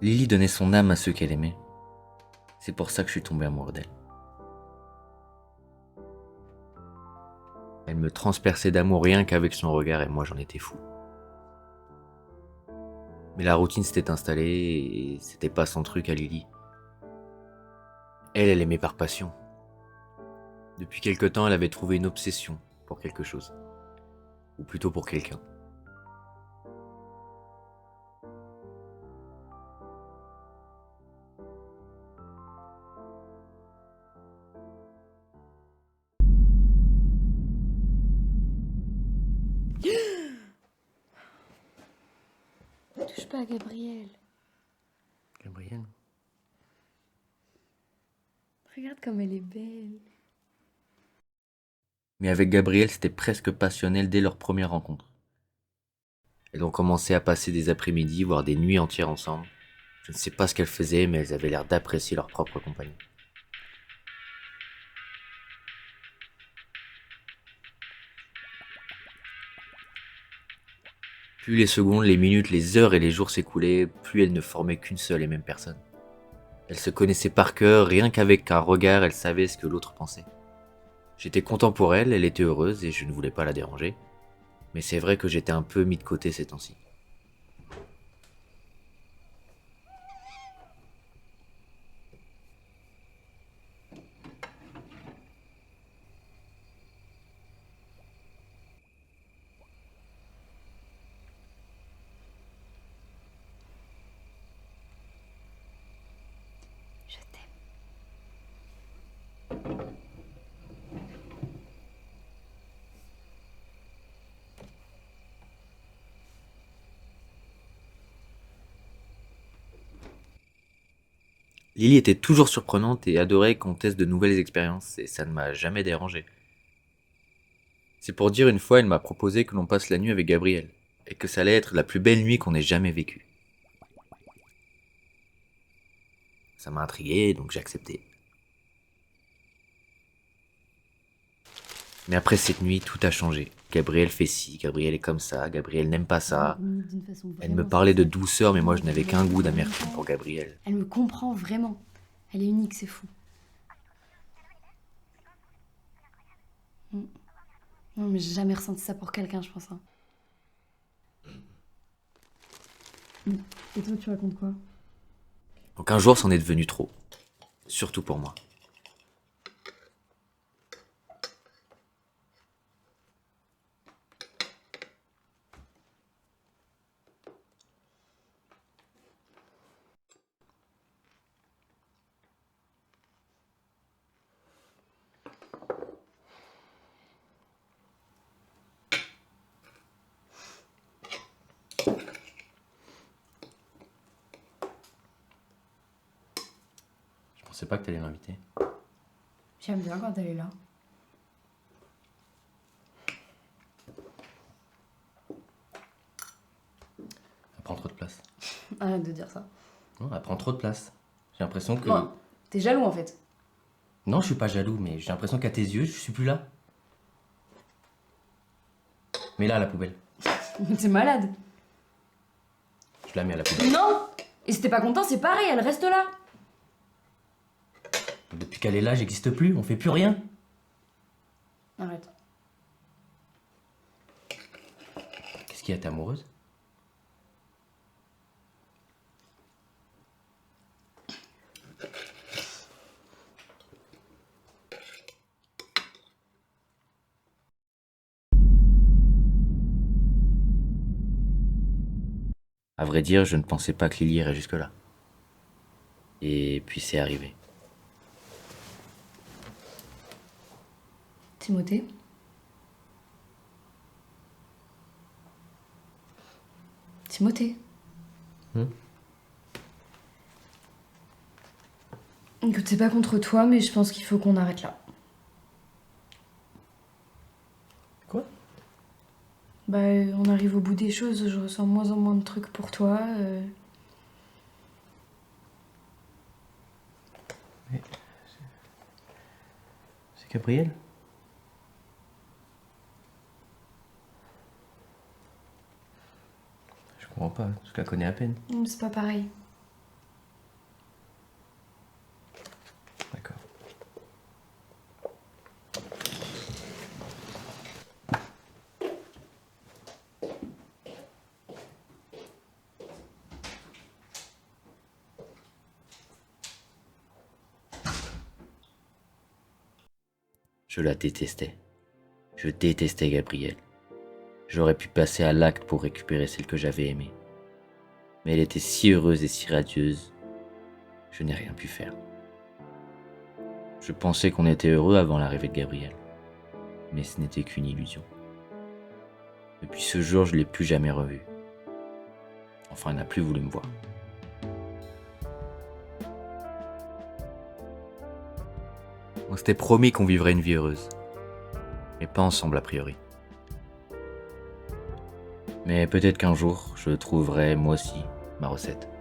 Lily donnait son âme à ceux qu'elle aimait. C'est pour ça que je suis tombé amoureux d'elle. Elle me transperçait d'amour rien qu'avec son regard et moi j'en étais fou. Mais la routine s'était installée et c'était pas son truc à Lily. Elle aimait par passion. Depuis quelque temps, elle avait trouvé une obsession pour quelque chose. Ou plutôt pour quelqu'un. Touche pas à Gabrielle. Gabrielle. Regarde comme elle est belle. Mais avec Gabrielle, c'était presque passionnel dès leur première rencontre. Elles ont commencé à passer des après-midi, voire des nuits entières ensemble. Je ne sais pas ce qu'elles faisaient, mais elles avaient l'air d'apprécier leur propre compagnie. Plus les secondes, les minutes, les heures et les jours s'écoulaient, plus elles ne formaient qu'une seule et même personne. Elles se connaissaient par cœur, rien qu'avec un regard, elles savaient ce que l'autre pensait. J'étais content pour elle, elle était heureuse et je ne voulais pas la déranger. Mais c'est vrai que j'étais un peu mis de côté ces temps-ci. Je t'aime. Lily était toujours surprenante et adorait qu'on teste de nouvelles expériences et ça ne m'a jamais dérangé. C'est pour dire une fois, elle m'a proposé que l'on passe la nuit avec Gabriel et que ça allait être la plus belle nuit qu'on ait jamais vécue. Ça m'a intrigué, donc j'ai accepté. Mais après cette nuit, tout a changé. Gabriel fait ci, Gabriel est comme ça, Gabriel n'aime pas ça. D'une façon Elle me vraiment parlait de sincère. douceur, mais moi je Elle n'avais qu'un goût d'amertume pour Gabriel. Elle me comprend vraiment. Elle est unique, c'est fou. Mm. Non, mais j'ai jamais ressenti ça pour quelqu'un, je pense. Hein. Et toi, tu racontes quoi? Donc un jour, c'en est devenu trop. Surtout pour moi. Je pensais pas que t'allais m'inviter. J'aime bien quand elle est là. Elle prend trop de place. Arrête de dire ça. Non, elle prend trop de place. J'ai l'impression que... Non, t'es jaloux en fait. Non, je suis pas jaloux, mais j'ai l'impression qu'à tes yeux, je suis plus là. Mais là, à la poubelle. T'es malade. Je la mets à la poubelle. Non. Et si t'es pas content, c'est pareil, elle reste là. Depuis qu'elle est là, j'existe plus, on fait plus rien. Arrête. Qu'est-ce qu'il y a, t'es amoureuse? À vrai dire, je ne pensais pas que Lily irait jusque-là. Et puis c'est arrivé. Timothée. Timothée. Écoute, c'est pas contre toi, mais je pense qu'il faut qu'on arrête là. Quoi? Bah, on arrive au bout des choses, je ressens moins en moins de trucs pour toi. C'est Gabriel? Je comprends pas, je la connais à peine. C'est pas pareil. Je la détestais. Je détestais Gabrielle. J'aurais pu passer à l'acte pour récupérer celle que j'avais aimée. Mais elle était si heureuse et si radieuse, je n'ai rien pu faire. Je pensais qu'on était heureux avant l'arrivée de Gabrielle, mais ce n'était qu'une illusion. Depuis ce jour, je ne l'ai plus jamais revue. Enfin, elle n'a plus voulu me voir. On s'était promis qu'on vivrait une vie heureuse, mais pas ensemble a priori. Mais peut-être qu'un jour, je trouverai moi aussi ma recette.